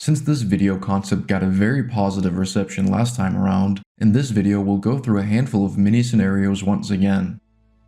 Since this video concept got a very positive reception last time around, in this video we'll go through a handful of mini scenarios once again.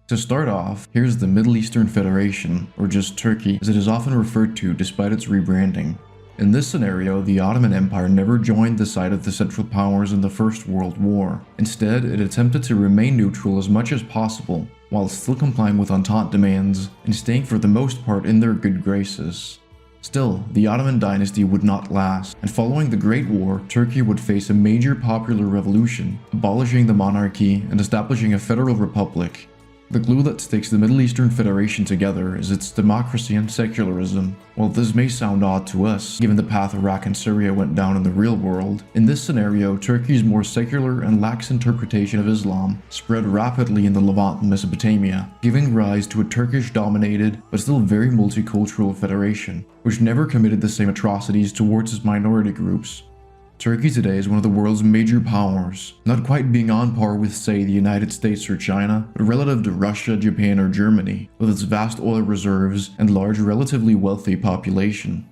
To start off, here's the Middle Eastern Federation, or just Turkey as it is often referred to despite its rebranding. In this scenario, the Ottoman Empire never joined the side of the Central Powers in the First World War. Instead, it attempted to remain neutral as much as possible, while still complying with Entente demands and staying for the most part in their good graces. Still, the Ottoman dynasty would not last, and following the Great War, Turkey would face a major popular revolution, abolishing the monarchy and establishing a federal republic. The glue that sticks the Middle Eastern Federation together is its democracy and secularism. While this may sound odd to us, given the path Iraq and Syria went down in the real world, in this scenario, Turkey's more secular and lax interpretation of Islam spread rapidly in the Levant and Mesopotamia, giving rise to a Turkish-dominated but still very multicultural federation, which never committed the same atrocities towards its minority groups. Turkey today is one of the world's major powers, not quite being on par with, say, the United States or China, but relative to Russia, Japan, or Germany, with its vast oil reserves and large, relatively wealthy population.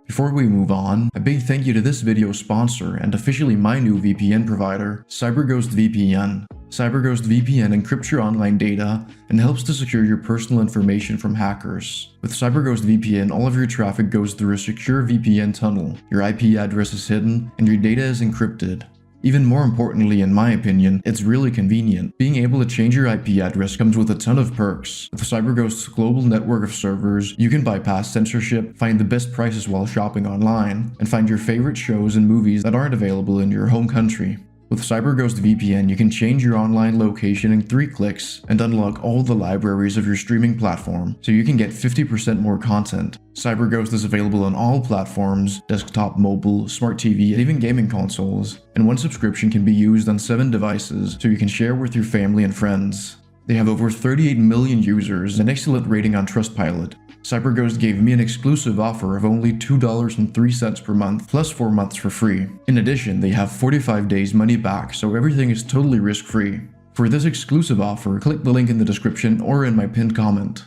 Before we move on, a big thank you to this video's sponsor and officially my new VPN provider, CyberGhost VPN. CyberGhost VPN encrypts your online data and helps to secure your personal information from hackers. With CyberGhost VPN, all of your traffic goes through a secure VPN tunnel, your IP address is hidden, and your data is encrypted. Even more importantly, in my opinion, it's really convenient. Being able to change your IP address comes with a ton of perks. With CyberGhost's global network of servers, you can bypass censorship, find the best prices while shopping online, and find your favorite shows and movies that aren't available in your home country. With CyberGhost VPN, you can change your online location in 3 clicks and unlock all the libraries of your streaming platform, so you can get 50% more content. CyberGhost is available on all platforms, desktop, mobile, smart TV, and even gaming consoles, and one subscription can be used on 7 devices, so you can share with your family and friends. They have over 38 million users and an excellent rating on Trustpilot. CyberGhost gave me an exclusive offer of only $2.03 per month, plus 4 months for free. In addition, they have 45 days money back, so everything is totally risk-free. For this exclusive offer, click the link in the description or in my pinned comment.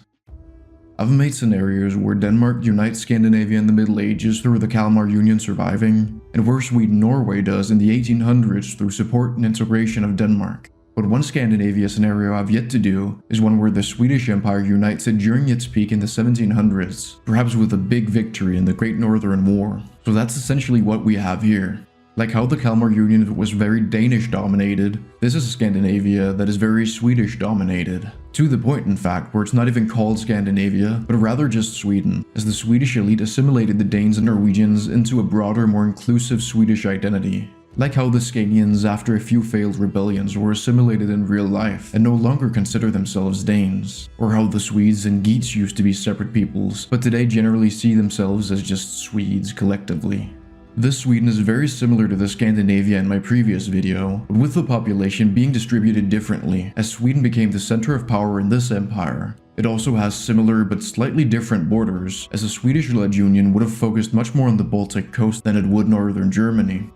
I've made scenarios where Denmark unites Scandinavia in the Middle Ages through the Kalmar Union surviving, and where Sweden-Norway does in the 1800s through support and integration of Denmark. But one Scandinavia scenario I've yet to do is one where the Swedish Empire unites it during its peak in the 1700s, perhaps with a big victory in the Great Northern War. So that's essentially what we have here. Like how the Kalmar Union was very Danish dominated, this is Scandinavia that is very Swedish dominated. To the point, in fact, where it's not even called Scandinavia, but rather just Sweden, as the Swedish elite assimilated the Danes and Norwegians into a broader, more inclusive Swedish identity. Like how the Scanians, after a few failed rebellions, were assimilated in real life and no longer consider themselves Danes. Or how the Swedes and Geats used to be separate peoples, but today generally see themselves as just Swedes collectively. This Sweden is very similar to the Scandinavia in my previous video, but with the population being distributed differently, as Sweden became the center of power in this empire. It also has similar but slightly different borders, as the Swedish-led Union would have focused much more on the Baltic coast than it would northern Germany.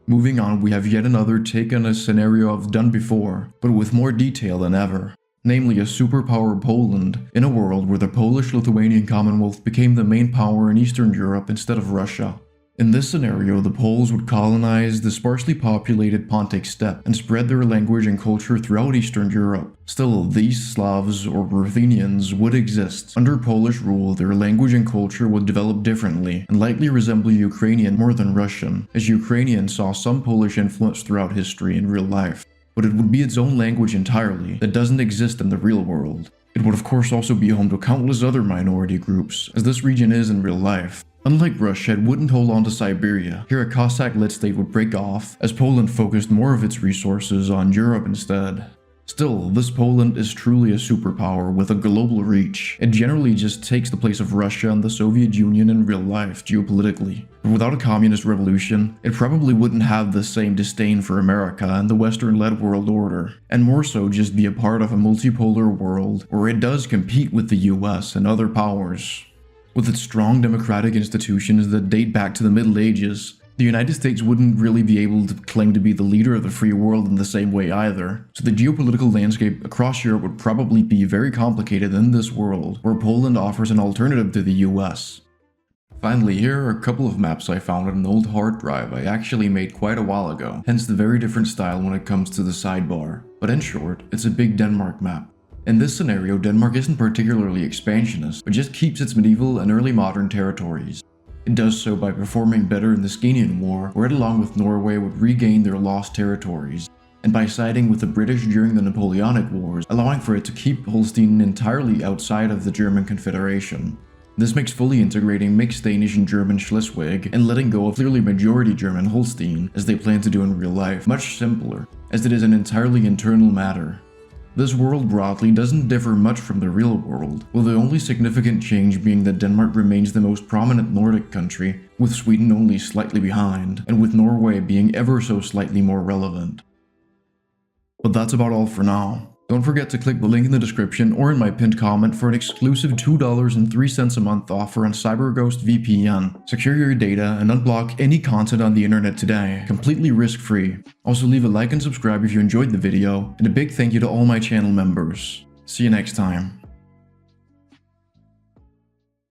Moving on, we have yet another take on a scenario I've done before, but with more detail than ever. Namely a superpower Poland, in a world where the Polish-Lithuanian Commonwealth became the main power in Eastern Europe instead of Russia. In this scenario, the Poles would colonize the sparsely populated Pontic steppe and spread their language and culture throughout Eastern Europe. Still, these Slavs or Ruthenians would exist. Under Polish rule, their language and culture would develop differently and likely resemble Ukrainian more than Russian, as Ukrainian saw some Polish influence throughout history in real life. But it would be its own language entirely that doesn't exist in the real world. It would of course also be home to countless other minority groups, as this region is in real life. Unlike Russia, it wouldn't hold on to Siberia. Here a Cossack-led state would break off, as Poland focused more of its resources on Europe instead. Still, this Poland is truly a superpower with a global reach. It generally just takes the place of Russia and the Soviet Union in real life, geopolitically. But without a communist revolution, it probably wouldn't have the same disdain for America and the Western-led world order, and more so just be a part of a multipolar world where it does compete with the US and other powers. With its strong democratic institutions that date back to the Middle Ages, the United States wouldn't really be able to claim to be the leader of the free world in the same way either, so the geopolitical landscape across Europe would probably be very complicated in this world, where Poland offers an alternative to the US. Finally, here are a couple of maps I found on an old hard drive I actually made quite a while ago, hence the very different style when it comes to the sidebar. But in short, it's a big Denmark map. In this scenario, Denmark isn't particularly expansionist, but just keeps its medieval and early modern territories. It does so by performing better in the Scandinavian War, where it along with Norway would regain their lost territories, and by siding with the British during the Napoleonic Wars, allowing for it to keep Holstein entirely outside of the German Confederation. This makes fully integrating mixed Danish and German Schleswig and letting go of clearly majority German Holstein, as they plan to do in real life, much simpler, as it is an entirely internal matter. This world broadly doesn't differ much from the real world, with the only significant change being that Denmark remains the most prominent Nordic country, with Sweden only slightly behind, and with Norway being ever so slightly more relevant. But that's about all for now. Don't forget to click the link in the description or in my pinned comment for an exclusive $2.03 a month offer on CyberGhost VPN. Secure your data and unblock any content on the internet today, completely risk-free. Also leave a like and subscribe if you enjoyed the video, and a big thank you to all my channel members. See you next time.